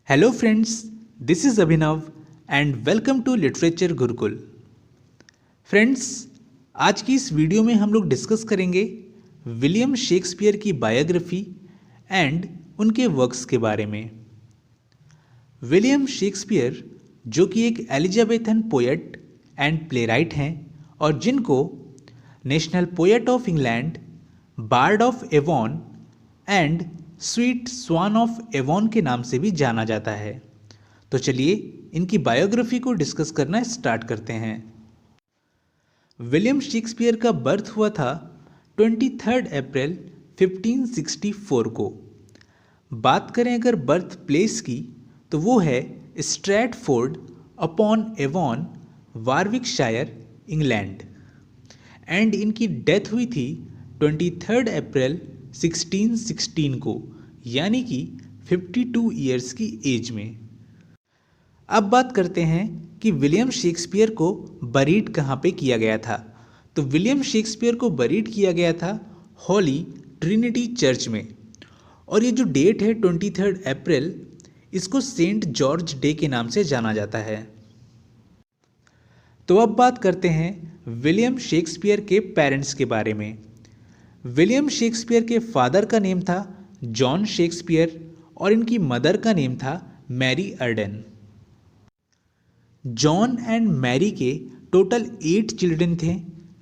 Hello friends, this is Abhinav and welcome to literature Gurukul. Friends, आज की इस वीडियो में हम लोग डिस्कस करेंगे विलियम शेक्सपियर की बायोग्राफी एंड उनके वर्क्स के बारे में। विलियम शेक्सपियर जो कि एक एलिजाबेथन पोएट एंड प्लेराइट हैं और जिनको national poet of England, bard of Avon and sweet swan of Avon के नाम से भी जाना जाता है। तो चलिए इनकी बायोग्राफी को डिस्कस करना स्टार्ट करते हैं। विलियम शेक्सपियर का बर्थ हुआ था 23 अप्रैल 1564 को। बात करें अगर बर्थ प्लेस की तो वो है Stratford upon Avon, Warwickshire, England. And इनकी डेथ हुई थी 23 अप्रैल 1616 को, यानी कि 52 ईयर्स की एज में। अब बात करते हैं कि विलियम शेक्सपियर को बरीड कहाँ पे किया गया था। तो विलियम शेक्सपियर को बरीड किया गया था हॉली ट्रिनिटी चर्च में। और ये जो डेट है 23 अप्रैल, इसको सेंट जॉर्ज डे के नाम से जाना जाता है। तो अब बात करते हैं विलियम शेक्सपियर के पेरेंट्स के बारे में। विलियम शेक्सपियर के फादर का नेम था जॉन शेक्सपियर और इनकी मदर का नेम था Mary Arden. John and Mary के टोटल 8 चिल्ड्रन थे,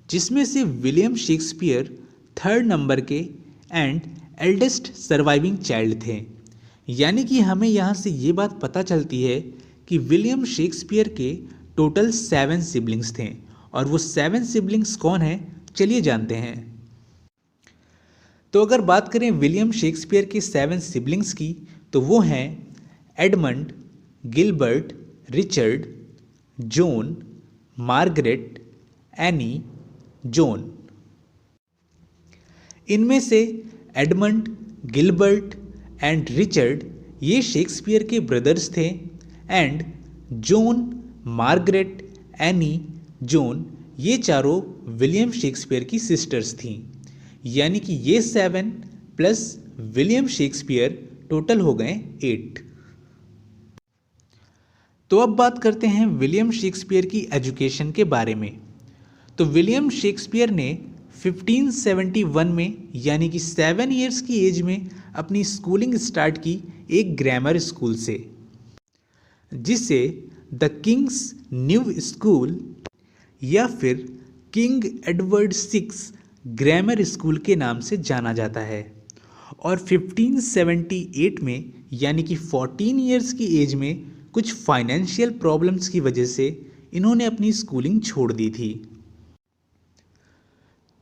जिसमें से विलियम शेक्सपियर 3rd नंबर के एंड एल्डेस्ट सर्वाइविंग चाइल्ड थे। यानी कि हमें यहाँ से ये बात पता चलती है कि विलियम शेक्सपियर के टोटल 7 सिबलिंग्स थे। और वो 7 सिबलिंग्स कौन हैं, चलिए जानते हैं। तो अगर बात करें विलियम शेक्सपियर के 7 सिबलिंग्स की, तो वो हैं Edmund, Gilbert, Richard, John, Margaret, any, John. इनमें से एडमंड, गिलबर्ट एंड रिचर्ड ये शेक्सपियर के ब्रदर्स थे and John, Margaret, any, John ये चारों विलियम शेक्सपियर की सिस्टर्स थीं। यानी कि ये 7 प्लस विलियम शेक्सपियर टोटल हो गए 8। तो अब बात करते हैं विलियम शेक्सपियर की एजुकेशन के बारे में। तो विलियम शेक्सपियर ने 1571 में यानी कि 7 ईयर्स की एज में अपनी स्कूलिंग स्टार्ट की एक ग्रामर स्कूल से, जिसे द किंग्स न्यू स्कूल या फिर किंग एडवर्ड 6 ग्रामर स्कूल के नाम से जाना जाता है। और 1578 में यानी कि 14 ईयर्स की एज में कुछ फाइनेंशियल प्रॉब्लम्स की वजह से इन्होंने अपनी स्कूलिंग छोड़ दी थी।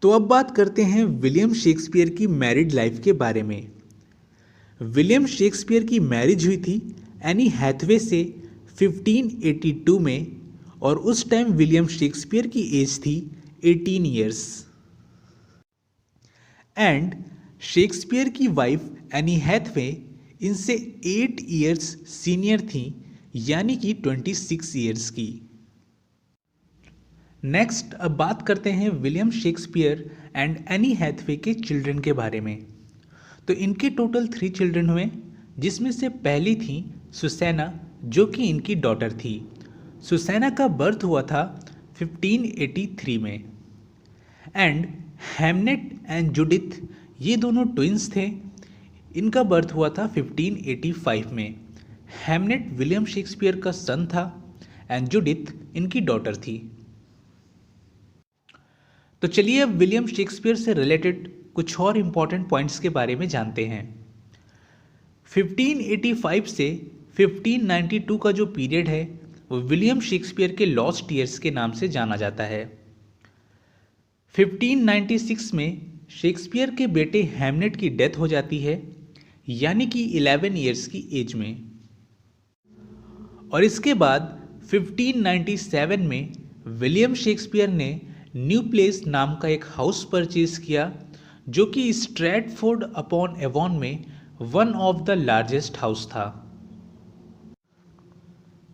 तो अब बात करते हैं विलियम शेक्सपियर की मैरिड लाइफ के बारे में। विलियम शेक्सपियर की मैरिज हुई थी एनी हैथवे से 1582 में और उस टाइम विलियम शेक्सपियर की एज थी 18 ईयर्स। एंड शेक्सपियर की वाइफ एनी हैथवे इनसे 8 ईयर्स सीनियर थी, यानी कि 26 ईयर्स की। नेक्स्ट अब बात करते हैं William Shakespeare and Anne Hathaway के चिल्ड्रन के बारे में। तो इनके टोटल 3 चिल्ड्रन हुए, जिसमें से पहली थी सुसैना जो कि इनकी डॉटर थी। सुसैना का बर्थ हुआ था 1583 में। एंड हेमनेट एंड जुडिथ ये दोनों ट्विंस थे, इनका बर्थ हुआ था 1585 में। हेमनेट विलियम शेक्सपियर का सन था एंड जुडिथ इनकी डॉटर थी। तो चलिए अब विलियम शेक्सपियर से रिलेटेड कुछ और इम्पॉर्टेंट पॉइंट्स के बारे में जानते हैं। 1585 से 1592 का जो पीरियड है वो विलियम शेक्सपियर के लॉस्ट ईयर्स के नाम से जाना जाता है। 1596 में शेक्सपियर के बेटे हेमनेट की डेथ हो जाती है, यानी कि 11 ईयर्स की एज में। और इसके बाद 1597 में विलियम शेक्सपियर ने न्यू प्लेस नाम का एक हाउस परचेज किया, जो कि स्ट्रैटफोर्ड अपॉन एवॉन में one of the largest house था।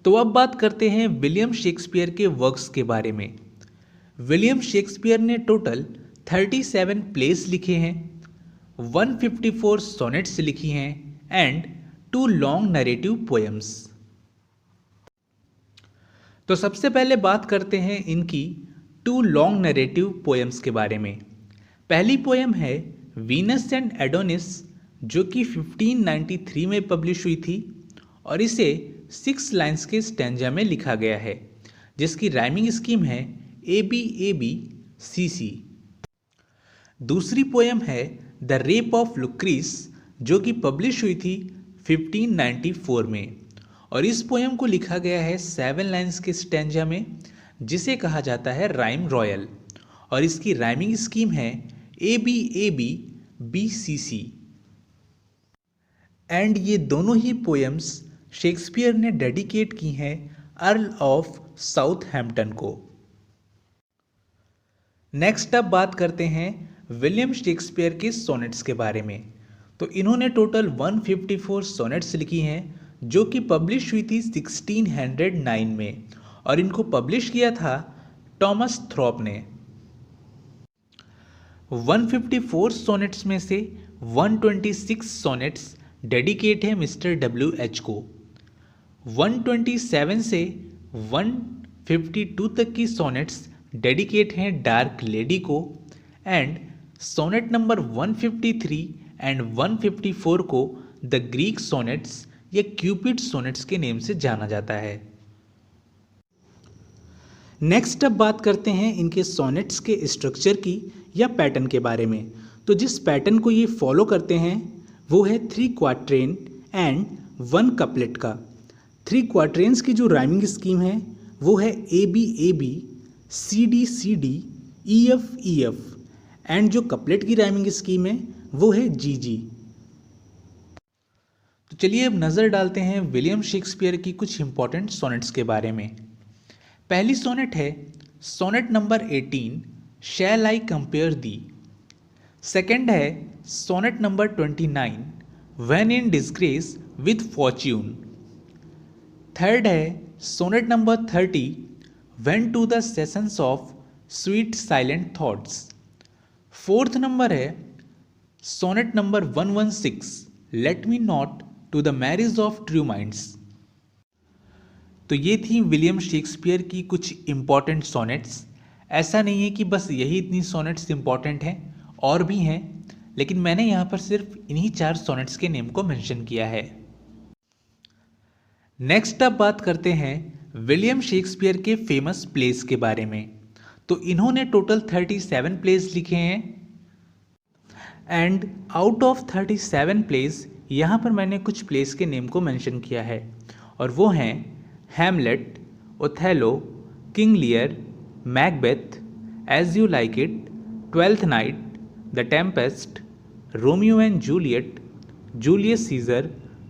तो अब बात करते हैं विलियम शेक्सपियर के वर्क्स के बारे में। विलियम शेक्सपियर ने टोटल 37 प्लेस लिखे हैं, 154 सोनेट्स लिखी हैं and two long narrative poems. तो सबसे पहले बात करते हैं इनकी टू लॉन्ग नरेटिव पोएम्स के बारे में। पहली पोएम है वीनस एंड एडोनिस, जो कि 1593 में पब्लिश हुई थी और इसे 6 लाइन्स के स्टैंजा में लिखा गया है, जिसकी राइमिंग स्कीम है ABABCC। दूसरी पोएम है द रेप ऑफ लुक्रीस, जो कि पब्लिश हुई थी 1594 में और इस पोएम को लिखा गया है 7 लाइन्स के स्टैंजा में, जिसे कहा जाता है राइम रॉयल और इसकी राइमिंग स्कीम है ABABBCC। एंड ये दोनों ही पोएम्स शेक्सपियर ने डेडिकेट की हैं अर्ल ऑफ साउथहैम्पटन को। नेक्स्ट अब बात करते हैं विलियम शेक्सपियर के सोनेट्स के बारे में। तो इन्होंने टोटल 154 सोनेट्स लिखी हैं, जो कि पब्लिश हुई थी 1609 में और इनको पब्लिश किया था टॉमस थ्रॉप ने। 154 सोनेट्स में से 126 सोनेट्स डेडिकेट है मिस्टर WH को। 127 से 152 तक की सोनेट्स डेडिकेट हैं डार्क लेडी को एंड सोनेट नंबर 153 एंड 154 को द ग्रीक सोनेट्स या क्यूपिड सोनेट्स के नेम से जाना जाता है। नेक्स्ट अब बात करते हैं इनके सोनेट्स के स्ट्रक्चर की या पैटर्न के बारे में। तो जिस पैटर्न को ये फॉलो करते हैं वो है 3 क्वाट्रेन एंड 1 कपलेट का। 3 क्वाट्रेन्स की जो राइमिंग स्कीम है वो है ABAB CD EF एंड जो कपलेट की राइमिंग स्कीम है वो है GG। तो चलिए अब नज़र डालते हैं विलियम शेक्सपियर की कुछ इंपॉर्टेंट सोनेट्स के बारे में। पहली सोनेट है sonnet number 18 shall I compare thee. Second है sonnet number 29 when in disgrace with fortune. Third है sonnet number 30 when to the sessions of sweet silent thoughts. Fourth number है sonnet number 116 let me not to the marriage of true minds. तो ये थी William Shakespeare की कुछ important sonnets. ऐसा नहीं है कि बस यही इतनी सोनेट्स इंपॉर्टेंट हैं, और भी हैं, लेकिन मैंने यहाँ पर सिर्फ इन्हीं 4 सोनेट्स के नेम को मेंशन किया है। नेक्स्ट अब बात करते हैं विलियम शेक्सपियर के फेमस प्लेस के बारे में। तो इन्होंने टोटल 37 प्लेस लिखे हैं एंड आउट ऑफ 37 प्लेस यहाँ पर मैंने कुछ प्लेस के नेम को मेंशन किया है और वो हैं Hamlet, Othello, King Lear, Macbeth, As You Like It, Twelfth Night, the Tempest, Romeo and Juliet, Julius Caesar,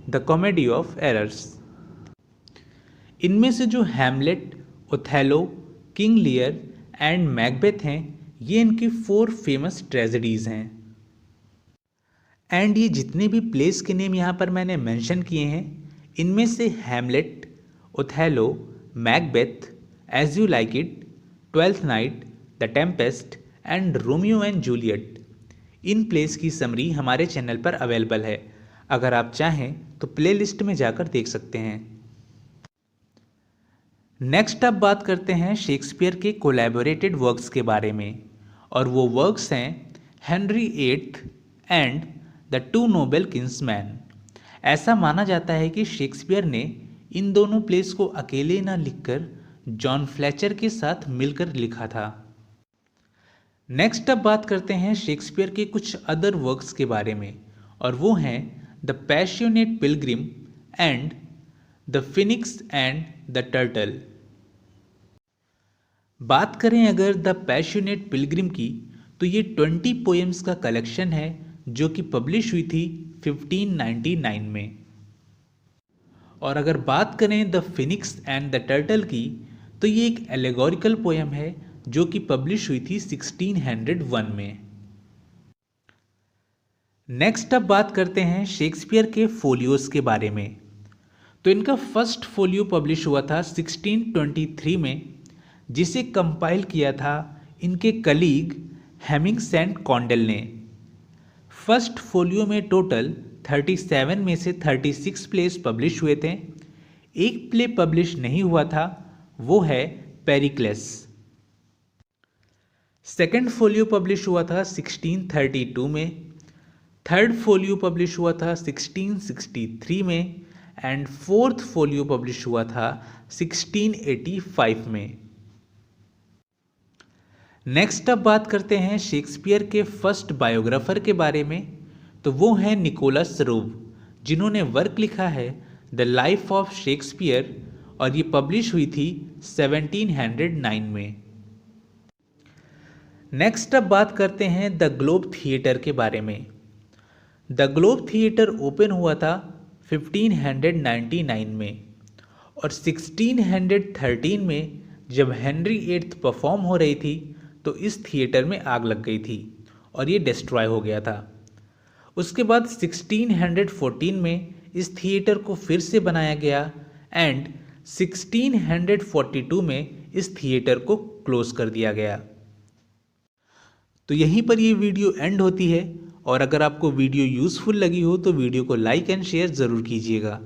the Comedy of Errors. इनमें से जो Hamlet, Othello, King Lear and Macbeth हैं, ये इनकी 4 फेमस ट्रेजेडीज़ हैं। एंड ये जितने भी प्लेस के नेम यहाँ पर मैंने मेंशन किए हैं, इनमें से Hamlet, Othello, Macbeth, As You Like It, Twelfth Night, the Tempest and Romeo and Juliet, इन प्लेस की समरी हमारे चैनल पर अवेलेबल है। अगर आप चाहें तो प्लेलिस्ट में जाकर देख सकते हैं। नेक्स्ट अब बात करते हैं शेक्सपियर के कोलैबोरेटेड वर्क्स के बारे में और वो वर्क्स हैं Henry VIII and the 2 Noble Kinsmen. ऐसा माना जाता है कि शेक्सपियर ने इन दोनों प्लेस को अकेले ना लिखकर जॉन फ्लेचर के साथ मिलकर लिखा था। नेक्स्ट अब बात करते हैं शेक्सपियर के कुछ अदर वर्क्स के बारे में और वो हैं the passionate Pilgrim and the Phoenix and the turtle. बात करें अगर द पैशनेट पिलग्रिम की, तो ये 20 पोएम्स का कलेक्शन है जो कि पब्लिश हुई थी 1599 में। और अगर बात करें the Phoenix and the turtle की, तो ये एक एलेगोरिकल पोएम है जो कि पब्लिश हुई थी 1601 में। नेक्स्ट अब बात करते हैं शेक्सपियर के फोलियोज के बारे में। तो इनका फर्स्ट फोलियो पब्लिश हुआ था 1623 में, जिसे कंपाइल किया था इनके कलीग हेमिंग्स एंड कॉन्डेल ने। फर्स्ट फोलियो में टोटल 37 में से 36 प्लेस पब्लिश हुए थे। एक प्ले पब्लिश नहीं हुआ था, वो है पेरिक्लेस। सेकंड फोलियो पब्लिश हुआ था 1632 में, थर्ड फोलियो पब्लिश हुआ था 1663 में एंड फोर्थ फोलियो पब्लिश हुआ था 1685 में। नेक्स्ट अब बात करते हैं शेक्सपियर के फर्स्ट बायोग्राफर के बारे में, तो वो हैं निकोलस रोव, जिन्होंने वर्क लिखा है द लाइफ ऑफ शेक्सपियर और ये पब्लिश हुई थी 1709 में। नेक्स्ट अब बात करते हैं द ग्लोब थिएटर के बारे में। द ग्लोब थिएटर ओपन हुआ था 1599 में और 1613 में जब हेनरी एट्थ परफॉर्म हो रही थी तो इस थिएटर में आग लग गई थी और ये डिस्ट्रॉय हो गया था। उसके बाद 1614 में इस थिएटर को फिर से बनाया गया एंड 1642 में इस थिएटर को क्लोज कर दिया गया। तो यहीं पर ये वीडियो एंड होती है और अगर आपको वीडियो यूज़फुल लगी हो तो वीडियो को लाइक एंड शेयर ज़रूर कीजिएगा।